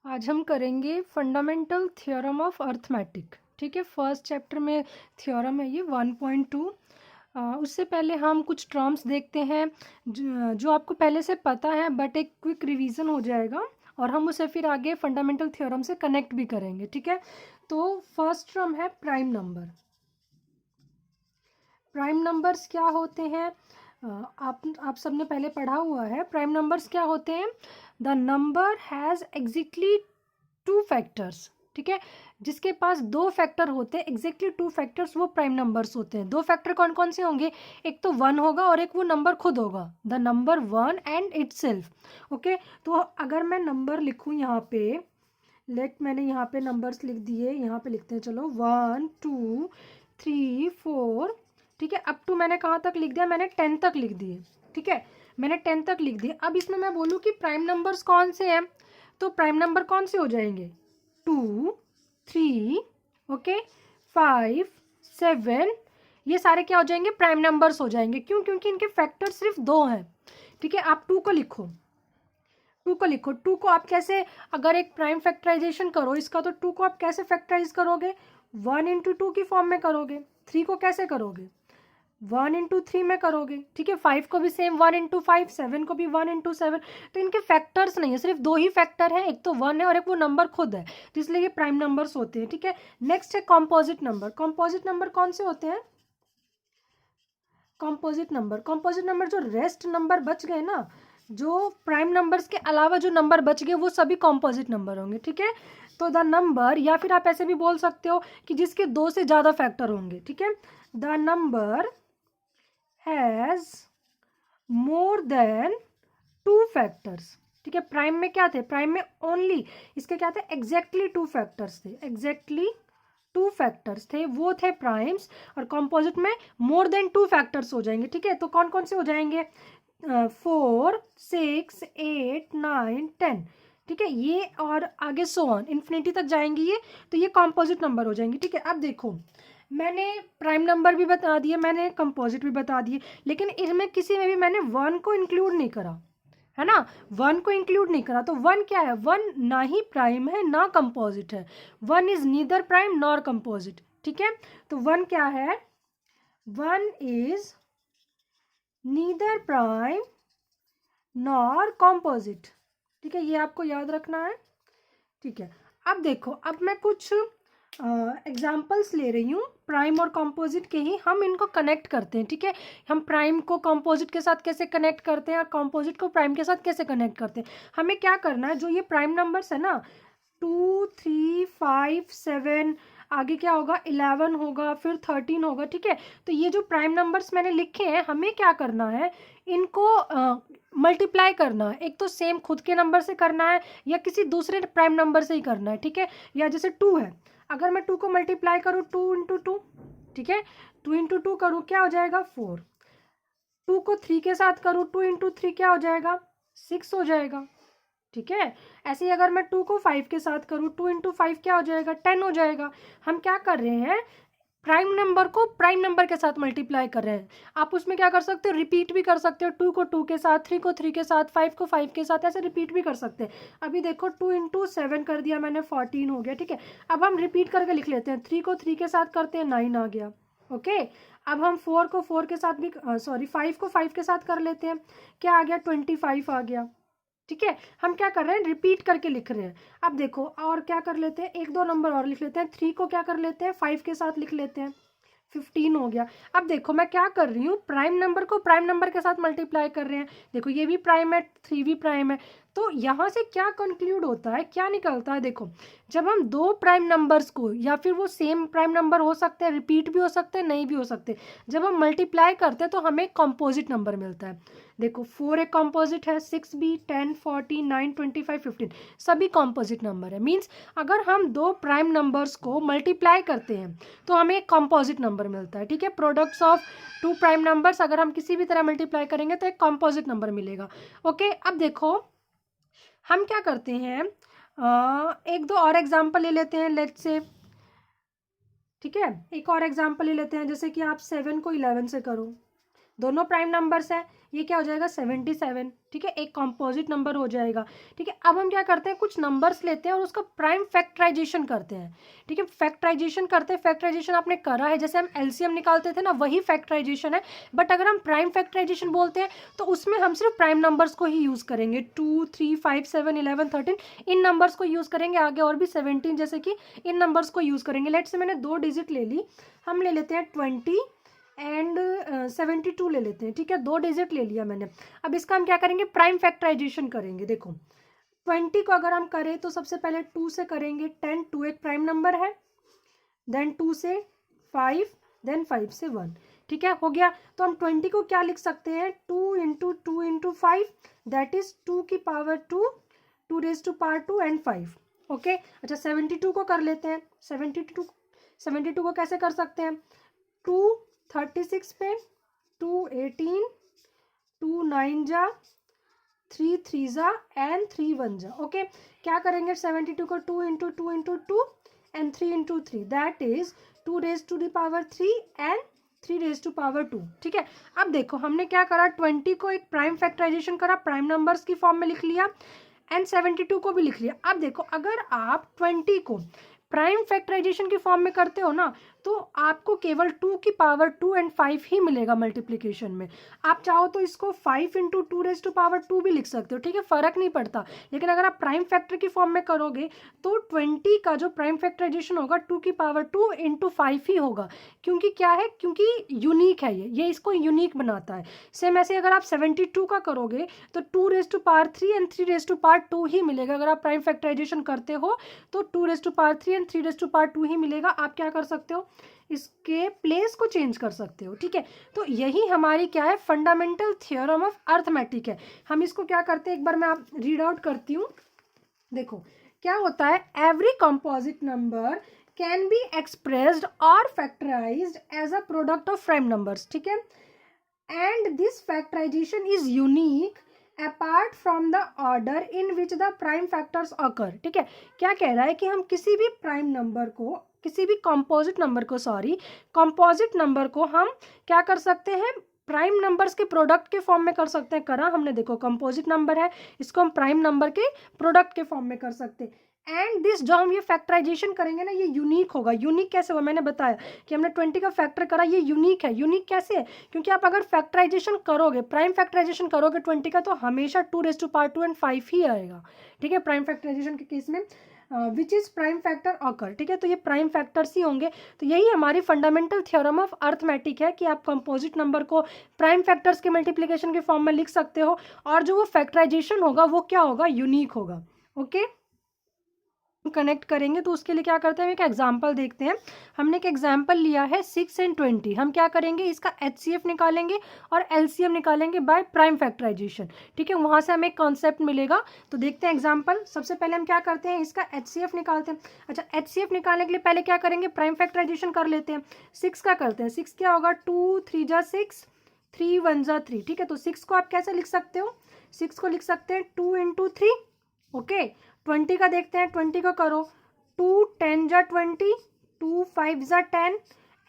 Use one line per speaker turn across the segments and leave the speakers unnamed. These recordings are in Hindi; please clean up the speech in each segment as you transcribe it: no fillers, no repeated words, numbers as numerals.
आज हम करेंगे फंडामेंटल थ्योरम ऑफ अर्थमेटिक। ठीक है, फर्स्ट चैप्टर में थ्योरम है ये 1.2। उससे पहले हम कुछ टर्म्स देखते हैं जो आपको पहले से पता है, बट एक क्विक रिवीजन हो जाएगा और हम उसे फिर आगे फंडामेंटल थ्योरम से कनेक्ट भी करेंगे। ठीक है, तो फर्स्ट टर्म है प्राइम नंबर। प्राइम नंबर्स क्या होते हैं? आप सबने पहले पढ़ा हुआ है। प्राइम नंबर्स क्या होते हैं? The number has exactly two factors. ठीक है, जिसके पास दो फैक्टर होते हैं, एग्जैक्टली टू फैक्टर्स, वो प्राइम नंबर्स होते हैं। दो फैक्टर कौन कौन से होंगे? एक तो वन होगा और एक वो नंबर खुद होगा, the number one and itself. Okay, तो अगर मैं नंबर लिखूं यहाँ पे, मैंने यहाँ पे नंबर्स लिख दिए, यहाँ पे लिखते हैं, चलो 1 2 3 4। ठीक है, अप टू मैंने कहाँ तक लिख दिया? मैंने 10 तक लिख दिए। ठीक है, मैंने 10 तक लिख दिए। अब इसमें मैं बोलूँ कि प्राइम नंबर्स कौन से हैं, तो प्राइम नंबर कौन से हो जाएंगे? 2 3, ओके, 5 7, ये सारे क्या हो जाएंगे? प्राइम नंबर्स हो जाएंगे। क्यों? क्योंकि इनके फैक्टर सिर्फ दो हैं। ठीक है, आप 2 को लिखो, 2 को लिखो। 2 को आप कैसे, अगर एक प्राइम फैक्टराइजेशन करो इसका, तो 2 को आप कैसे फैक्टराइज करोगे? 1 इंटू 2 की फॉर्म में करोगे। 3 को कैसे करोगे? 1 इंटू 3 में करोगे। ठीक है, 5 को भी सेम 1 इंटू 5, 7 को भी 1 इंटू 7। तो इनके फैक्टर्स नहीं है, सिर्फ दो ही फैक्टर है, एक तो 1 है और एक वो नंबर खुद है, तो इसलिए ये प्राइम नंबर्स होते हैं। ठीक है, नेक्स्ट है कॉम्पोजिट नंबर। कॉम्पोजिट नंबर कौन से होते हैं? कॉम्पोजिट नंबर जो रेस्ट नंबर बच गए ना, जो प्राइम नंबर्स के अलावा जो नंबर बच गए, वो सभी कॉम्पोजिट नंबर होंगे। ठीक है, तो द नंबर, या फिर आप ऐसे भी बोल सकते हो कि जिसके दो से ज़्यादा फैक्टर होंगे। ठीक है, the number has more than two factors. ठीक है, प्राइम में क्या थे? प्राइम में ओनली इसके क्या थे? एग्जैक्टली टू फैक्टर्स थे, एग्जैक्टली टू फैक्टर्स थे, वो थे प्राइम्स। और कॉम्पोजिट में मोर देन टू फैक्टर्स हो जाएंगे। ठीक है, तो कौन कौन से हो जाएंगे? 4 6 8 9 10। ठीक है, ये और आगे सो ऑन इन्फिनिटी तक जाएंगे ये, तो ये कॉम्पोजिट नंबर हो जाएंगे। ठीक है, अब देखो, मैंने प्राइम नंबर भी बता दिए, मैंने कंपोजिट भी बता दिए, लेकिन इनमें किसी में भी मैंने वन को इंक्लूड नहीं करा, है ना? वन को इंक्लूड नहीं करा, तो वन क्या है? वन ना ही प्राइम है ना कंपोजिट है। One is neither prime nor composite. ठीक है, तो वन क्या है? One is neither prime nor composite. ठीक है, ये आपको याद रखना है। ठीक है, अब देखो, अब मैं कुछ एग्जाम्पल्स ले रही हूँ प्राइम और कंपोजिट के ही, हम इनको कनेक्ट करते हैं। ठीक है, हम प्राइम को कंपोजिट के साथ कैसे कनेक्ट करते हैं और कंपोजिट को प्राइम के साथ कैसे कनेक्ट करते हैं। हमें क्या करना है, जो ये प्राइम नंबर्स है ना, 2 3 5 7, आगे क्या होगा? 11 होगा, फिर 13 होगा। ठीक है, तो ये जो प्राइम नंबर्स मैंने लिखे हैं, हमें क्या करना है? इनको मल्टीप्लाई करना है। एक तो सेम खुद के नंबर से करना है, या किसी दूसरे प्राइम नंबर से ही करना है। ठीक है, या जैसे 2 है, अगर मैं 2 को मल्टीप्लाई करूँ 2 इंटू 2, ठीक है, 2 इंटू 2 करूँ, क्या हो जाएगा? 4। 2 को 3 के साथ करूँ, 2 इंटू 3 क्या हो जाएगा? 6 हो जाएगा। ठीक है, ऐसे ही अगर मैं 2 को 5 के साथ करूँ, 2 इंटू 5 क्या हो जाएगा? 10 हो जाएगा। हम क्या कर रहे हैं? प्राइम नंबर को प्राइम नंबर के साथ मल्टीप्लाई कर रहे हैं। आप उसमें क्या कर सकते हो? रिपीट भी कर सकते हो, 2 को 2 के साथ, 3 को 3 के साथ, 5 को 5 के साथ, ऐसे रिपीट भी कर सकते हैं। अभी देखो, 2 इंटू 7 कर दिया मैंने, 14 हो गया। ठीक है, अब हम रिपीट करके लिख लेते हैं, 3 को 3 के साथ करते हैं, 9 आ गया। ओके, अब हम 4 को 4 के साथ भी, सॉरी 5 को 5 के साथ कर लेते हैं, क्या आ गया? 25 आ गया। ठीक है, हम क्या कर रहे हैं? रिपीट करके लिख रहे हैं। अब देखो, और क्या कर लेते हैं? एक दो नंबर और लिख लेते हैं। 3 को क्या कर लेते हैं? 5 के साथ लिख लेते हैं, 15 हो गया। अब देखो, मैं क्या कर रही हूँ? प्राइम नंबर को प्राइम नंबर के साथ मल्टीप्लाई कर रहे हैं। देखो, ये भी प्राइम है, 3 भी प्राइम है। तो यहाँ से क्या कंक्लूड होता है, क्या निकलता है? देखो, जब हम दो प्राइम नंबर्स को, या फिर वो सेम प्राइम नंबर हो सकते हैं, रिपीट भी हो सकते हैं, नहीं भी हो सकते, जब हम मल्टीप्लाई करते हैं तो हमें कंपोजिट नंबर मिलता है। देखो, 4 एक कंपोजिट है, 6 भी, 10 40 9 25 15 सभी कंपोजिट नंबर है। मीन्स अगर हम दो प्राइम नंबर्स को मल्टीप्लाई करते हैं तो हमें एक कंपोजिट नंबर मिलता है। ठीक है, products of two prime numbers अगर हम किसी भी तरह मल्टीप्लाई करेंगे तो एक कंपोजिट नंबर मिलेगा। ओके, अब देखो, हम क्या करते हैं? एक दो और एग्जाम्पल ले लेते हैं, लेट्स से। ठीक है, एक और एग्जाम्पल ले लेते हैं, जैसे कि आप 7 को 11 से करो, दोनों प्राइम नंबर्स हैं, ये क्या हो जाएगा 77, ठीक है, एक कॉम्पोजिट नंबर हो जाएगा। ठीक है, अब हम क्या करते हैं, कुछ नंबर्स लेते हैं और उसका प्राइम फैक्टराइजेशन करते हैं। ठीक है, फैक्टराइजेशन करते हैं, फैक्टराइजेशन आपने करा है, जैसे हम एलसीएम निकालते थे ना, वही फैक्टराइजेशन है। बट अगर हम प्राइम फैक्टराइजेशन बोलते हैं तो उसमें हम सिर्फ प्राइम नंबर्स को ही यूज़ करेंगे, 2, 3, 5, 7, 11, 13 इन नंबर्स को यूज़ करेंगे। आगे और भी 17 जैसे कि इन नंबर्स को यूज़ करेंगे। लेट से मैंने 2 डिजिट ले ली, हम ले लेते हैं 20 एंड 72 ले लेते हैं। ठीक है, 2 डिजिट ले लिया मैंने। अब इसका हम क्या करेंगे, प्राइम फैक्टराइजेशन करेंगे। देखो 20 को अगर हम करें तो सबसे पहले 2 से करेंगे, 10, 2 एक प्राइम नंबर है, देन 2 से 5, देन 5 से 1। ठीक है, हो गया। तो हम 20 को क्या लिख सकते हैं, 2 इंटू 2 इंटू 5, दैट इज 2 की power 2, 2 raise to power 2 and 5। Okay, अच्छा 72 को कर लेते हैं। 72 को कैसे कर सकते हैं, 2 36 पे, 2 18, 2 9 जा, 3 3 जा एंड 3 1 जा। ओके, क्या करेंगे, 72 को 2 into 2 into 2 and 3 into 3, that is 2 raise to the power 3 and 3 raise to power 2। ठीक है, अब देखो हमने क्या करा, 20 को एक प्राइम फैक्टराइजेशन करा, प्राइम नंबर्स की फॉर्म में लिख लिया, एंड 72 को भी लिख लिया। अब देखो अगर आप 20 को प्राइम फैक्टराइजेशन की फॉर्म में करते हो ना, तो आपको केवल 2 की पावर 2 एंड 5 ही मिलेगा मल्टीप्लिकेशन में। आप चाहो तो इसको 5 इंटू 2 रेज टू पावर 2 भी लिख सकते हो। ठीक है, फर्क नहीं पड़ता। लेकिन अगर आप प्राइम फैक्टर की फॉर्म में करोगे तो 20 का जो प्राइम फैक्टराइजेशन होगा 2 की पावर 2 इंटू 5 ही होगा। क्योंकि क्या है, क्योंकि यूनिक है ये इसको यूनिक बनाता है। सेम ऐसे अगर आप 72 का करोगे तो 2 raise to power 3 and 3 raise to power 2 ही मिलेगा। अगर आप प्राइम फैक्टराइजेशन करते हो तो 2 raise to power 3 and 3 raise to power 2 ही मिलेगा। आप क्या कर सकते हो, इसके प्लेस को चेंज कर सकते हो। ठीक है, तो यही हमारी क्या है, फंडामेंटल थ्योरम ऑफ अर्थमेटिक है। हम इसको क्या करते हैं, एक बार मैं आप रीड आउट करती हूँ। देखो क्या होता है, every composite number can be expressed और factorised as a product of prime numbers. ठीक है, and this factorisation is unique apart from the order in which the prime factors occur. ठीक है, क्या कह रहा है कि हम किसी भी प्राइम नंबर को, किसी भी कंपोजिट नंबर को हम क्या कर सकते हैं, प्राइम नंबर्स के प्रोडक्ट के फॉर्म में कर सकते हैं। करा हमने, देखो कंपोजिट नंबर है, इसको हम प्राइम नंबर के प्रोडक्ट के फॉर्म में कर सकते हैं। एंड दिस जो हम ये फैक्टराइजेशन करेंगे ना, ये यूनिक होगा। यूनिक कैसे होगा, मैंने बताया कि हमने 20 का फैक्टर करा, ये यूनिक है। यूनिक कैसे है, क्योंकि आप अगर फैक्टराइजेशन करोगे, प्राइम फैक्टराइजेशन करोगे 20 का, तो हमेशा 2 रेज टू पावर 2 एंड 5 ही आएगा। ठीक है, प्राइम फैक्टराइजेशन के केस में which is prime factor occur. ठीक है, तो ये प्राइम फैक्टर्स ही होंगे। तो यही हमारी फंडामेंटल थ्योरम ऑफ अर्थमेटिक है कि आप कंपोजिट नंबर को प्राइम फैक्टर्स के मल्टीप्लिकेशन के फॉर्म में लिख सकते हो, और जो वो फैक्टराइजेशन होगा वो क्या होगा, यूनिक होगा। ओके, कनेक्ट करेंगे तो उसके लिए क्या करते हैं, हम एक एग्जांपल देखते हैं। हमने एक एग्जांपल लिया है 6 एंड 20। हम क्या करेंगे, इसका HCF निकालेंगे और LCM निकालेंगे बाय प्राइम फैक्टराइजेशन। ठीक है, वहां से हमें एक कॉन्सेप्ट मिलेगा। तो देखते हैं एग्जांपल। सबसे पहले हम क्या करते हैं, इसका HCF निकालते हैं। अच्छा, HCF निकालने के लिए पहले क्या करेंगे, प्राइम फैक्टराइजेशन कर लेते हैं। 6 का करते हैं। 6 क्या होगा, 2 3 जा 6, 3 1 जा 3। ठीक है, तो 6 को आप कैसे लिख सकते हो, 6 को लिख सकते हैं 2 इंटू 3। ओके, 20 का देखते हैं। 20 को करो, 2 10 जा 20, 2 5 जा 10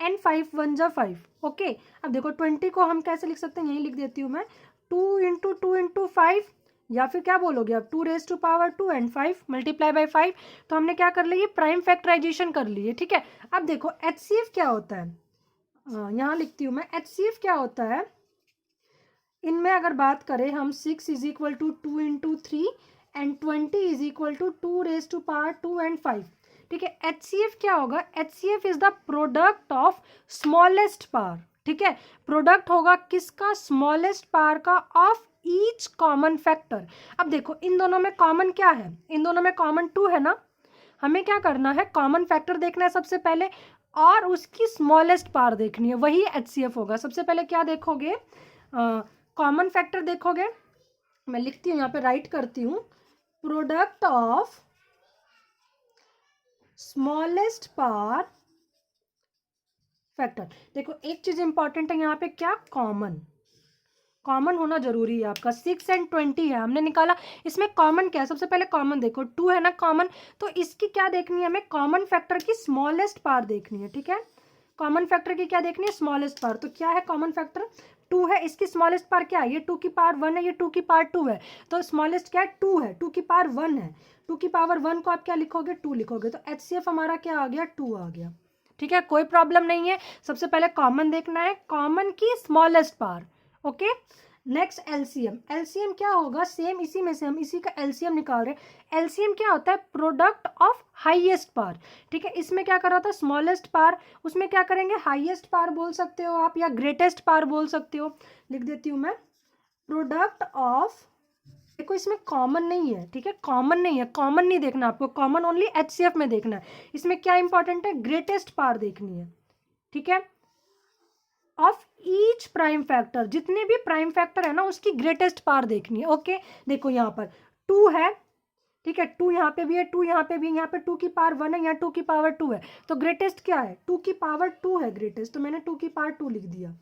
एंड 5 1 जा 5। ओके, अब देखो 20 को हम कैसे लिख सकते हैं, यही लिख देती हूँ मैं, 2 इंटू 2 इंटू 5, या फिर क्या बोलोगे आप, 2 raise to power 2 and 5 multiply by 5। तो हमने क्या कर लिया, प्राइम फैक्टराइजेशन कर लिए। ठीक है, अब देखो HCF क्या होता है, यहाँ लिखती हूँ मैं, HCF क्या होता है। इनमें अगर बात करें हम, 6 is equal to 2 into 3 and 20 is equal to 2 raise to power 2 and 5। ठीक है, HCF क्या होगा, HCF is the product of smallest power. ठीक है, प्रोडक्ट होगा किसका, स्मॉलेस्ट पावर का ऑफ ईच कॉमन फैक्टर। अब देखो इन दोनों में कॉमन क्या है, इन दोनों में कॉमन 2 है ना। हमें क्या करना है, कॉमन फैक्टर देखना है सबसे पहले, और उसकी स्मॉलेस्ट पावर देखनी है, वही HCF होगा। सबसे पहले क्या देखोगे, कॉमन फैक्टर देखोगे। मैं लिखती हूँ यहाँ पे, राइट करती हूँ, product of smallest power factor. देखो एक चीज इंपॉर्टेंट है यहाँ पे, क्या, कॉमन होना जरूरी है आपका। 6 एंड 20 है, हमने निकाला, इसमें कॉमन क्या है, सबसे पहले कॉमन देखो, 2 है ना कॉमन, तो इसकी क्या देखनी है हमें, कॉमन फैक्टर की स्मॉलेस्ट पावर देखनी है। ठीक है, कॉमन फैक्टर की क्या देखनी है, स्मॉलेस्ट पावर। तो क्या है कॉमन फैक्टर, टू है, इसकी स्मॉलेस्ट पावर क्या है, ये 2 की पावर 1 है, ये 2 की पावर 2 है, तो स्मॉलेस्ट क्या है 2 है, 2 की पावर 1 है, 2 की पावर 1 को आप क्या लिखोगे 2 लिखोगे, तो HCF हमारा क्या आ गया 2 आ गया। ठीक है, कोई प्रॉब्लम नहीं है। सबसे पहले कॉमन देखना है, कॉमन की smallest power. Okay, next LCM. LCM क्या होगा, सेम इसी में से हम इसी का एलसीएम निकाल रहे हैं। एलसीएम क्या होता है, प्रोडक्ट ऑफ हाईएस्ट पावर। ठीक है, इसमें क्या कर रहा था स्मॉलेस्ट पावर, उसमें क्या करेंगे हाईएस्ट पावर बोल सकते हो आप, या ग्रेटेस्ट पावर बोल सकते हो। लिख देती हूँ मैं, प्रोडक्ट ऑफ, देखो इसमें कॉमन नहीं है, ठीक है, कॉमन नहीं है, कॉमन नहीं देखना आपको, कॉमन ओनली HCF में देखना है। इसमें क्या इंपॉर्टेंट है, ग्रेटेस्ट पावर देखनी है। ठीक है, ऑफ ईच प्राइम फैक्टर, जितने भी प्राइम फैक्टर है ना उसकी ग्रेटेस्ट पावर देखनी है। ओके, देखो यहाँ पर 2 है, ठीक है, 2 यहाँ पे भी है, 2 यहाँ पे भी, यहाँ पे 2 की पावर 1 है, यहाँ 2 की पावर 2 है, तो ग्रेटेस्ट क्या है 2 की पावर 2 है ग्रेटेस्ट, तो मैंने 2 की पावर 2 लिख दिया।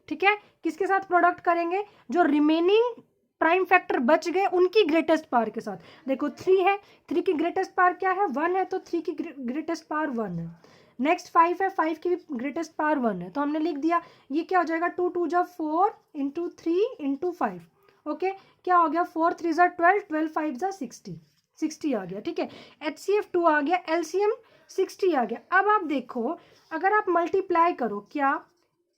ठीक है, किसके साथ प्रोडक्ट करेंगे, जो रिमेनिंग प्राइम फैक्टर बच गए उनकी ग्रेटेस्ट पावर के साथ। देखो 3 है, 3 की ग्रेटेस्ट पावर क्या है 1 है, तो 3 की ग्रेटेस्ट पावर 1 है। नेक्स्ट 5 है, 5 की ग्रेटेस्ट पावर 1 है, तो हमने लिख दिया, ये क्या हो जाएगा 2 2 जा 4 इंटू 3 इंटू 5। ओके, क्या हो गया 4 3 जा 12, 12 5 जा 60, 60 आ गया। ठीक है, HCF 2 आ गया, LCM 60 आ गया। अब आप देखो, अगर आप मल्टीप्लाई करो क्या,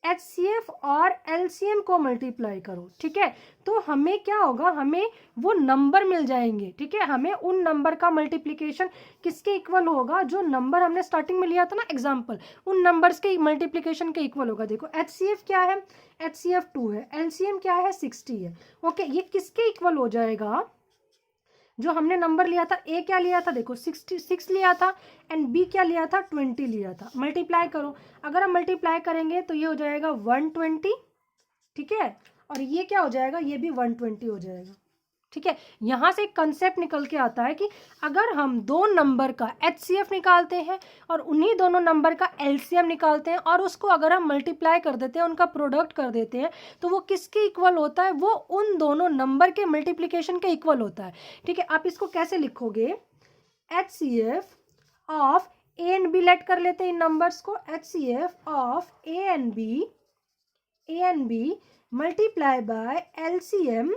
HCF और LCM को मल्टीप्लाई करो, ठीक है, तो हमें क्या होगा, हमें वो नंबर मिल जाएंगे। ठीक है, हमें उन नंबर का मल्टीप्लिकेशन किसके इक्वल होगा, जो नंबर हमने स्टार्टिंग में लिया था ना एग्जाम्पल, उन नंबर्स के मल्टीप्लिकेशन के इक्वल होगा। देखो HCF क्या है, HCF 2 है, LCM क्या है 60 है। ओके, ये किसके इक्वल हो जाएगा, जो हमने नंबर लिया था, ए क्या लिया था, देखो 66 लिया था, एंड बी क्या लिया था 20 लिया था। मल्टीप्लाई करो, अगर हम मल्टीप्लाई करेंगे तो ये हो जाएगा 120। ठीक है, और ये क्या हो जाएगा, ये भी 120 हो जाएगा। ठीक है, यहाँ से एक कंसेप्ट निकल के आता है कि अगर हम दो नंबर का HCF निकालते हैं और उन्हीं दोनों नंबर का LCM निकालते हैं और उसको अगर हम मल्टीप्लाई कर देते हैं, उनका प्रोडक्ट कर देते हैं, तो वो किसके इक्वल होता है, वो उन दोनों नंबर के मल्टीप्लिकेशन के इक्वल होता है। ठीक है, आप इसको कैसे लिखोगे, HCF of A and B let कर लेते हैं इन नंबर्स को, HCF of A and B multiply by LCM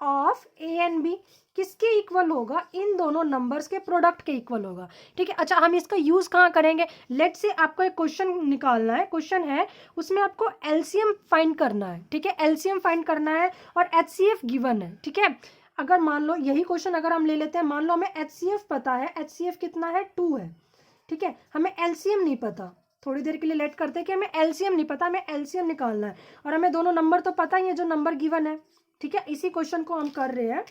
of A and B किसके इक्वल होगा, इन दोनों नंबर्स के प्रोडक्ट के इक्वल होगा। ठीक है, अच्छा हम इसका यूज कहाँ करेंगे, लेट से आपको एक क्वेश्चन निकालना है, क्वेश्चन है उसमें आपको LCM फाइंड करना है। ठीक है, LCM फाइंड करना है और HCF गिवन है। ठीक है, अगर मान लो यही क्वेश्चन अगर हम ले लेते हैं, मान लो हमें HCF पता है, HCF कितना है 2 है। ठीक है, हमें LCM नहीं पता, थोड़ी देर के लिए लेट करते हैं कि हमें LCM नहीं पता, हमें LCM निकालना है, और हमें दोनों नंबर तो पता ही है जो नंबर गिवन है। ठीक है, इसी क्वेश्चन को हम कर रहे हैं,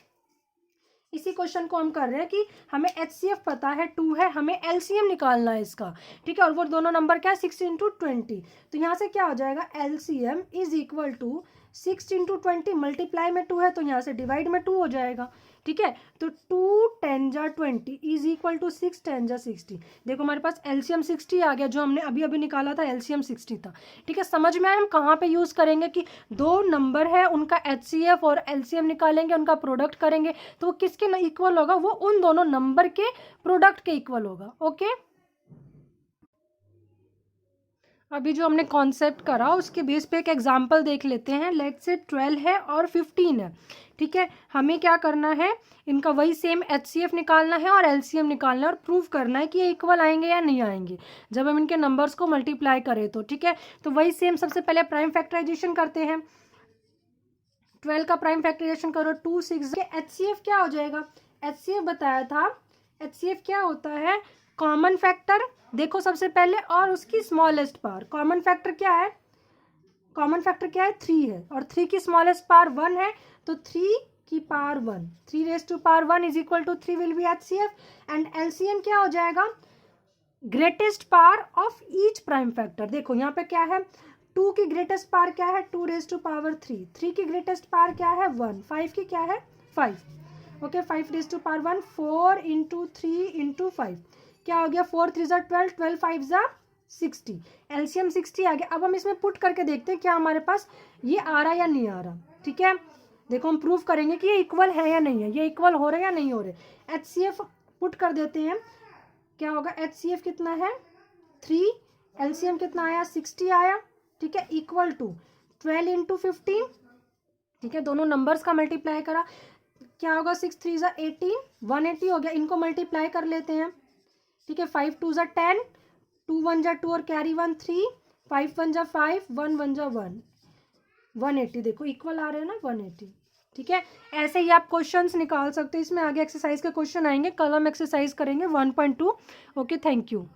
इसी क्वेश्चन को हम कर रहे हैं कि हमें HCF पता है 2 है, हमें LCM निकालना है इसका। ठीक है, और वो दोनों नंबर क्या है 6 इंटू 20, तो यहाँ से क्या हो जाएगा LCM is equal to 6 into 20, multiply में 2 है तो यहाँ से डिवाइड में 2 हो जाएगा। ठीक है, तो 2 10 जा 20 इज इक्वल टू 6 10 जा 60। देखो हमारे पास LCM 60 आ गया, जो हमने अभी अभी निकाला था LCM 60 था। ठीक है, समझ में आया हम कहाँ पे यूज़ करेंगे कि दो नंबर है उनका HCF और LCM निकालेंगे, उनका प्रोडक्ट करेंगे, तो वो किसके इक्वल होगा, वो उन दोनों नंबर के प्रोडक्ट के इक्वल होगा। ओके, अभी जो हमने कॉन्सेप्ट करा उसके बेस पे एक एग्जांपल देख लेते हैं। लेट्स से 12 है और 15 है। ठीक है, हमें क्या करना है, इनका वही सेम HCF निकालना है और LCM निकालना है और प्रूव करना है कि ये इक्वल आएंगे या नहीं आएंगे जब हम इनके नंबर्स को मल्टीप्लाई करें तो। ठीक है, तो वही सेम सबसे पहले प्राइम फैक्टराइजेशन करते हैं। 12 का प्राइम फैक्टराइजेशन करो, 2 6 HCF क्या हो जाएगा, HCF बताया था, HCF क्या होता है, कॉमन फैक्टर देखो सबसे पहले और उसकी स्मॉलेस्ट पावर। कॉमन फैक्टर क्या है, कॉमन फैक्टर क्या है 3 है, और 3 की स्मॉलेस्ट पावर 1 है, तो 3 की power 1, 3 raise to power 1 is equal to 3 will be HCF। And LCM क्या हो जाएगा, greatest power of each prime factor. देखो यहाँ पे क्या है, 2 की ग्रेटेस्ट पावर क्या है 2 रेज टू पावर 3, 3 की ग्रेटेस्ट पावर क्या है 1, 5 की क्या है 5। Okay, 5 raise to power 1, 4 into 3 into 5 क्या हो गया, 4 3 जा 12, 12 5 जा 60, LCM 60 आ गया। अब हम इसमें पुट करके देखते हैं क्या हमारे पास ये आ रहा या नहीं आ रहा। ठीक है, देखो हम प्रूव करेंगे कि ये इक्वल है या नहीं है, ये इक्वल हो रहे या नहीं हो रहे। HCF पुट कर देते हैं, क्या होगा HCF कितना है 3, LCM कितना आया 60 आया। ठीक है, इक्वल टू 12 इंटू 15, ठीक है, दोनों नंबर्स का मल्टीप्लाई करा, क्या होगा, 6 3 ज़ा 18, 180 हो गया। इनको मल्टीप्लाई कर लेते हैं, ठीक है, 5 2 ज़ा 10, 2 1 ज़ा 2 और कैरी 1 3, 5 1 ज़ा 5, 1 1 ज़ा 1, 180, देखो इक्वल आ रहे हैं ना 180, ठीक है। ऐसे ही आप क्वेश्चंस निकाल सकते हो। इसमें आगे एक्सरसाइज के क्वेश्चन आएंगे, कल हम एक्सरसाइज करेंगे 1.2। Okay, thank you.